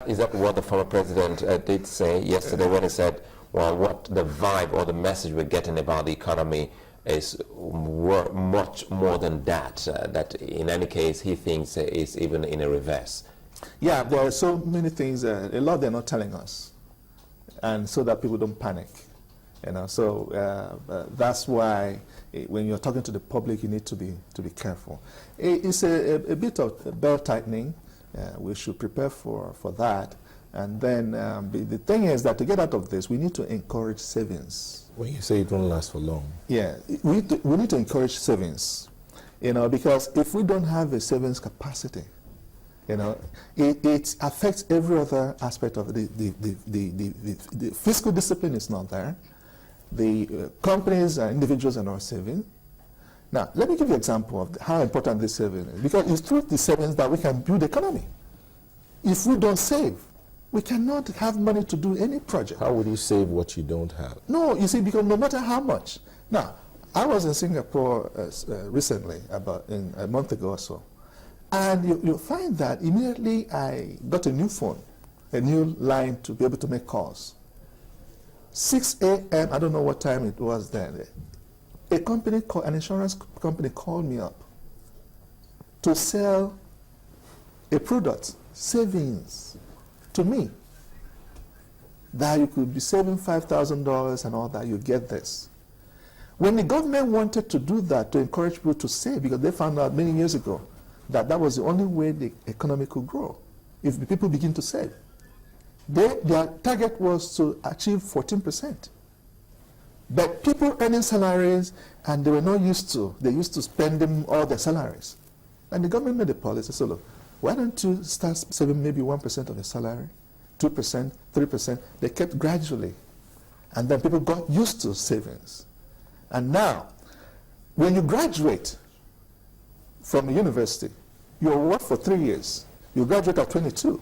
Is that what the former president did say yesterday when he said, well, what the vibe or the message we're getting about the economy is much more than that, that in any case he thinks is even in a reverse? Yeah, there are so many things, a lot they're not telling us, and so that people don't panic. So that's why when you're talking to the public, you need to be careful. It's a bit of belt tightening. We should prepare for that. And then the thing is that to get out of this, we need to encourage savings. When you say it won't last for long. Yeah, we need to encourage savings, because if we don't have a savings capacity, it affects every other aspect of it. The fiscal discipline is not there. The companies and individuals are not saving. Now, let me give you an example of how important this saving is, because it's through the savings that we can build the economy. If we don't save, we cannot have money to do any project. How would you save what you don't have? No, you see, because no matter how much. Now, I was in Singapore recently, about a month ago or so, and you'll find that immediately I got a new phone, a new line to be able to make calls. 6 a.m., I don't know what time it was then, an insurance company called me up to sell a product, savings, to me, that you could be saving $5,000 and all that, you get this. When the government wanted to do that to encourage people to save, because they found out many years ago that that was the only way the economy could grow, if the people begin to save. Their target was to achieve 14%. But people earning salaries, and they were not used to, they used to spend them all their salaries. And the government made a policy, so look, why don't you start saving maybe 1% of your salary, 2%, 3%? They kept gradually. And then people got used to savings. And now, when you graduate from the university, you work for 3 years. You graduate at 22.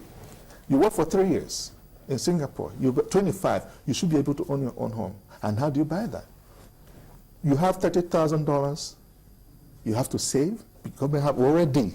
You work for 3 years in Singapore. You're 25. You should be able to own your own home. And how do you buy that? You have $30,000. You have to save. The government have already.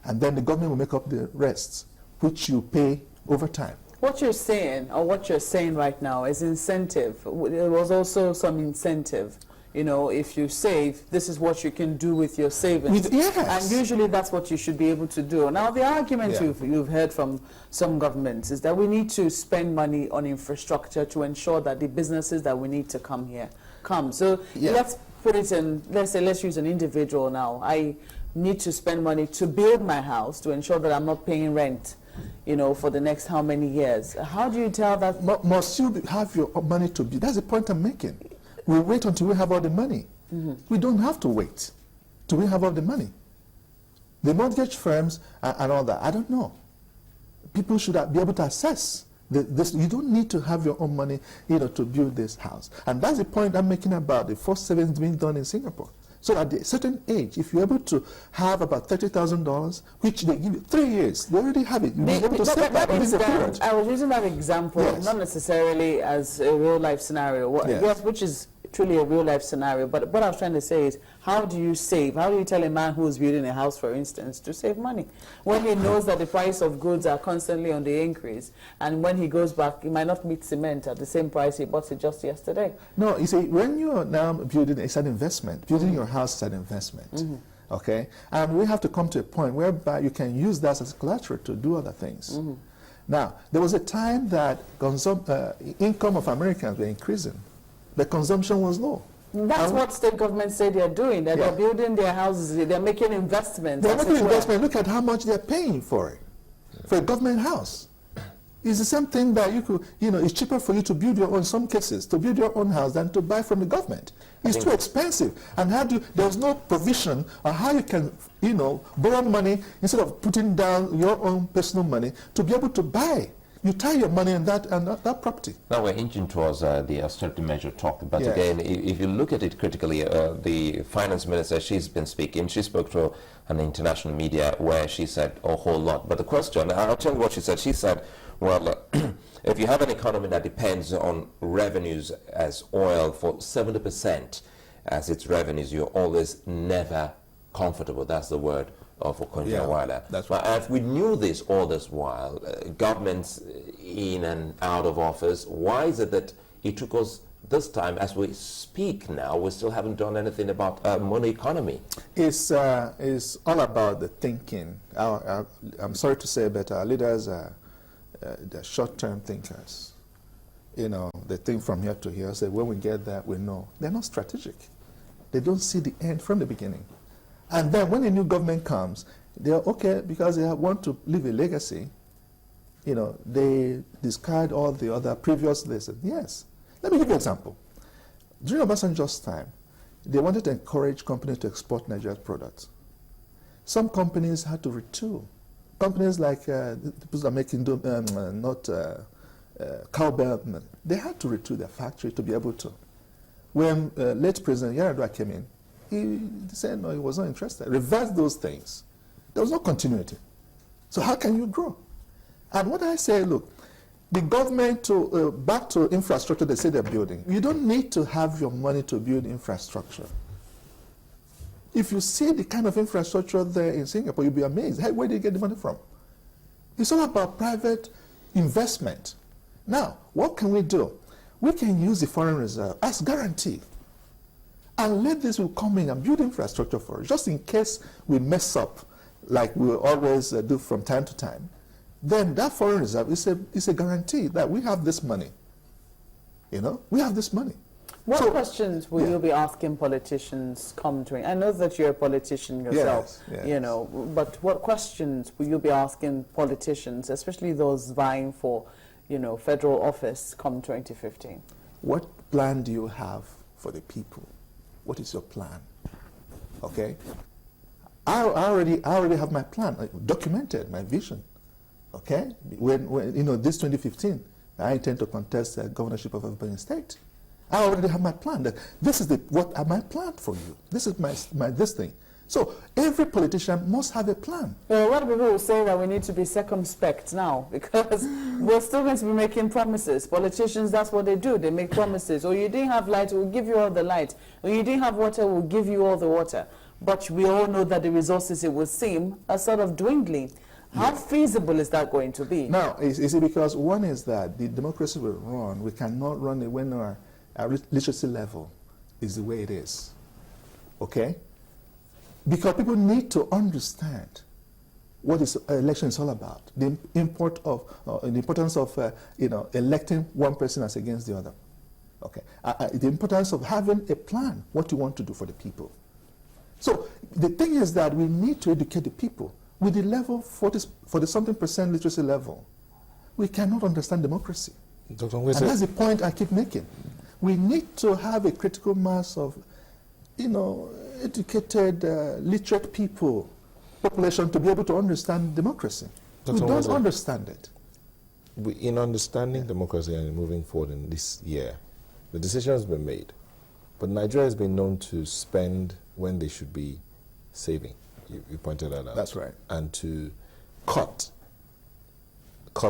And then the government will make up the rest, which you pay over time. What you're saying, or what you're saying right now, is incentive. There was also some incentive. If you save, this is what you can do with your savings. Yes. And usually that's what you should be able to do. Now, the argument you've heard from some governments is that we need to spend money on infrastructure to ensure that the businesses that we need to come here come. So let's put it in, let's use an individual now. I need to spend money to build my house to ensure that I'm not paying rent, for the next how many years. How do you tell that? Must you have your money to build? That's the point I'm making. We wait until we have all the money. We don't have to wait till we have all the money. The mortgage firms and all that, I don't know. People should be able to assess this. You don't need to have your own money, to build this house. And that's the point I'm making about the forced savings being done in Singapore. So at a certain age, if you're able to have about $30,000, which they give you 3 years, they already have it. You'll be able to save that within the period. I was using that example, not necessarily as a real-life scenario, which is truly a real-life scenario. But what I was trying to say is, how do you save? How do you tell a man who's building a house, for instance, to save money when he knows that the price of goods are constantly on the increase, and when he goes back, he might not meet cement at the same price he bought it just yesterday? No, you see, when you are now building, it's an investment. Building your house is an investment, okay? And we have to come to a point whereby you can use that as collateral to do other things. Now, there was a time that income of Americans were increasing. The consumption was low. That's what state governments say they're doing. That they're building their houses, they're making investments. They're making investment. Look at how much they're paying for it, for a government house. It's the same thing that you could, it's cheaper for you to build your own, in some cases, to build your own house than to buy from the government. It's too expensive. And there's no provision on how you can, borrow money instead of putting down your own personal money to be able to buy. You tie your money in that property. Now we're inching towards the austerity measure talk, but again, if you look at it critically, the finance minister, she's been speaking. She spoke to an international media where she said a whole lot. But the question, I'll tell you what she said. She said, well, if you have an economy that depends on revenues as oil for 70% as its revenues, you're always never comfortable. That's the word. of Okonjo-Iweala. that's right. Now, if we knew this all this while, governments in and out of office, why is it that it took us this time, as we speak now, we still haven't done anything about money economy? It's all about the thinking. I'm sorry to say, but our leaders are they're short-term thinkers. You know, they think from here to here, say, when we get there, we know. They're not strategic. They don't see the end from the beginning. And then when a new government comes, they're okay because they want to leave a legacy. You know, they discard all the other previous lessons. Yes. Let me give you an example. During Obasanjo's time, they wanted to encourage companies to export Nigeria's products. Some companies had to retool. Companies like the people that are making cowbell, they had to retool their factory to be able to. When late President Yaradua came in, he said no, he was not interested. Reverse those things. There was no continuity. So how can you grow? And what I say, look, the government back to infrastructure they say they're building. You don't need to have your money to build infrastructure. If you see the kind of infrastructure there in Singapore, you'll be amazed. Hey, where do you get the money from? It's all about private investment. Now, what can we do? We can use the foreign reserve as guarantee and let this will come in and build infrastructure for us, just in case we mess up like we always do from time to time. Then that foreign reserve is a guarantee that we have this money. You know, we have this money. What questions will you be asking politicians come to? I know that you're a politician yourself, yes. you know, but what questions will you be asking politicians, especially those vying for, you know, federal office come 2015? What plan do you have for the people? What is your plan? Okay? I already have my plan, documented, my vision. Okay? When you know, this 2015, I intend to contest the governorship of Ebonyi State. I already have my plan. That this is what my plan for you. This is my this thing. So every politician must have a plan. Well, a lot of people will say that we need to be circumspect now because we're still going to be making promises. Politicians, that's what they do. They make promises. Or you didn't have light, we'll give you all the light. Or you didn't have water, we'll give you all the water. But we all know that the resources, it would seem, are sort of dwindling. How feasible is that going to be? Now, is it because one is that the democracy will run. We cannot run it when our literacy level is the way it is. Okay? Because people need to understand what this election is all about. The importance of electing one person as against the other. Okay. The importance of having a plan, what you want to do for the people. So the thing is that we need to educate the people. With the level 40-something% literacy level, we cannot understand democracy. Dr. And Nweze, that's the point I keep making. We need to have a critical mass of, educated, literate people, population to be able to understand democracy. We don't understand it. in understanding democracy and moving forward in this year, the decision has been made. But Nigeria has been known to spend when they should be saving. You pointed that out. That's right. And to cut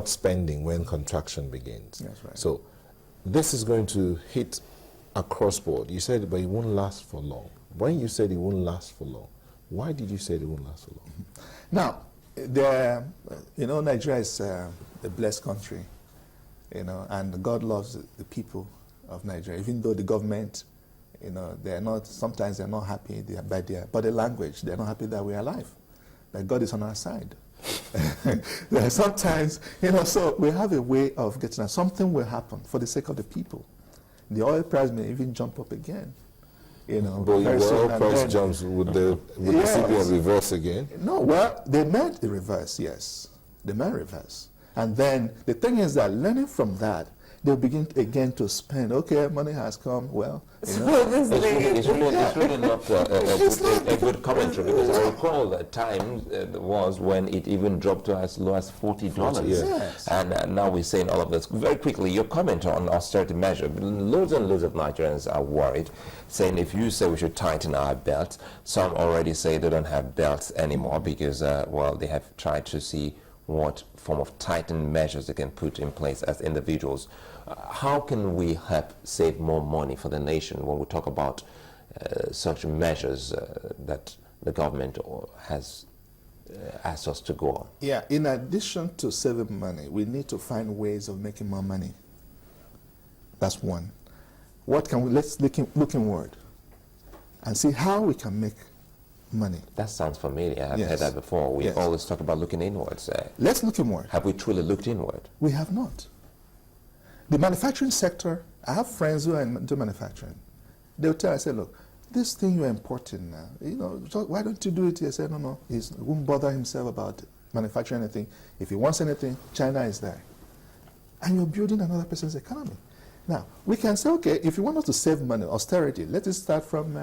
spending when contraction begins. That's right. So this is going to hit across board. You said, but it won't last for long. When you said it won't last for long, why did you say it won't last for long? Now, Nigeria is a blessed country, and God loves the people of Nigeria, even though the government, sometimes they're not happy by their body language. They're not happy that we're alive, that God is on our side. Sometimes, so we have a way of getting out. Something will happen for the sake of the people. The oil price may even jump up again. But the oil price jumps, would the CPI reverse again? No, well, they meant the reverse, yes. They meant reverse. And then the thing is that learning from that, they'll begin again to spend. Okay, money has come, well, It's really not a good commentary, because I recall that time was when it even dropped to as low as $40. Yes. And now we're saying all of this. Very quickly, your comment on austerity measure. Loads and loads of Nigerians are worried, saying if you say we should tighten our belts, some already say they don't have belts anymore because, they have tried to see what form of tightened measures they can put in place as individuals. How can we help save more money for the nation when we talk about such measures that the government has ask us to go on? Yeah, in addition to saving money, we need to find ways of making more money. That's one. What can we, let's look inward and see how we can make money. That sounds familiar. I've Yes. heard that before. We Yes. always talk about looking inwards. Let's look inward. Have we truly looked inward? We have not. The manufacturing sector, I have friends who are into manufacturing. They'll tell, I say, look, this thing you're importing now, you know, so why don't you do it here? I say, no, he won't bother himself about manufacturing anything. If he wants anything, China is there. And you're building another person's economy. Now, we can say, okay, if you want us to save money, austerity, let it start from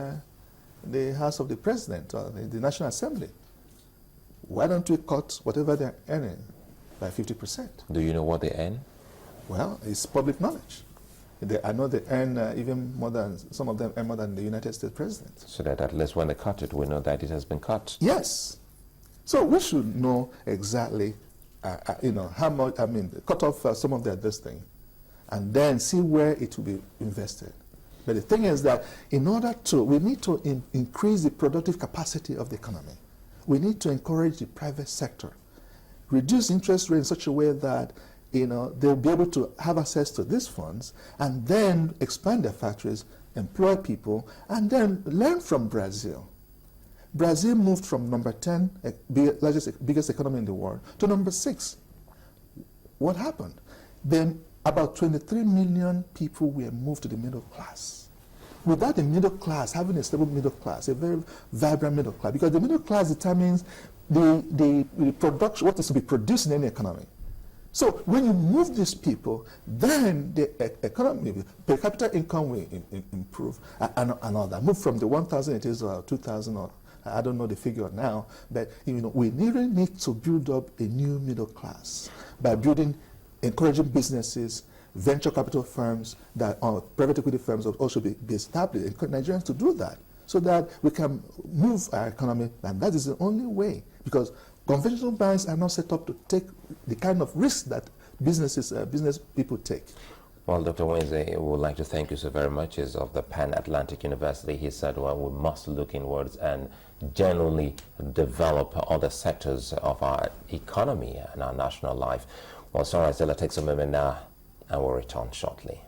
the House of the President or the National Assembly. Why don't we cut whatever they're earning by 50%? Do you know what they earn? Well, it's public knowledge. I know they earn even more than, some of them earn more than the United States President. So that at least when they cut it, we know that it has been cut. Yes. So we should know exactly, you know, how much, I mean, cut off some of this thing, and then see where it will be invested. But the thing is that in order to, we need to increase the productive capacity of the economy. We need to encourage the private sector, reduce interest rate in such a way that, you know, they'll be able to have access to these funds and then expand their factories, employ people, and then learn from Brazil. Brazil moved from number 10, biggest economy in the world, to number 6. What happened? Then about 23 million people were moved to the middle class. Without the middle class, having a stable middle class, a very vibrant middle class, because the middle class determines the production, what is to be produced in any economy. So when you move these people, then the economy, per capita income will improve and all that. Move from the 1,000 it is 2,000, or I don't know the figure now, but you know, we really need to build up a new middle class by encouraging businesses, venture capital firms, that private equity firms will also be established, encourage Nigerians to do that, so that we can move our economy, and that is the only way, because conventional banks are not set up to take the kind of risk that business people take. Well, Dr. Nweze, we would like to thank you so very much. He's of the Pan-Atlantic University. He said, well, we must look inwards and genuinely develop other sectors of our economy and our national life. Well, sorry, Zella takes a moment now, and we'll return shortly.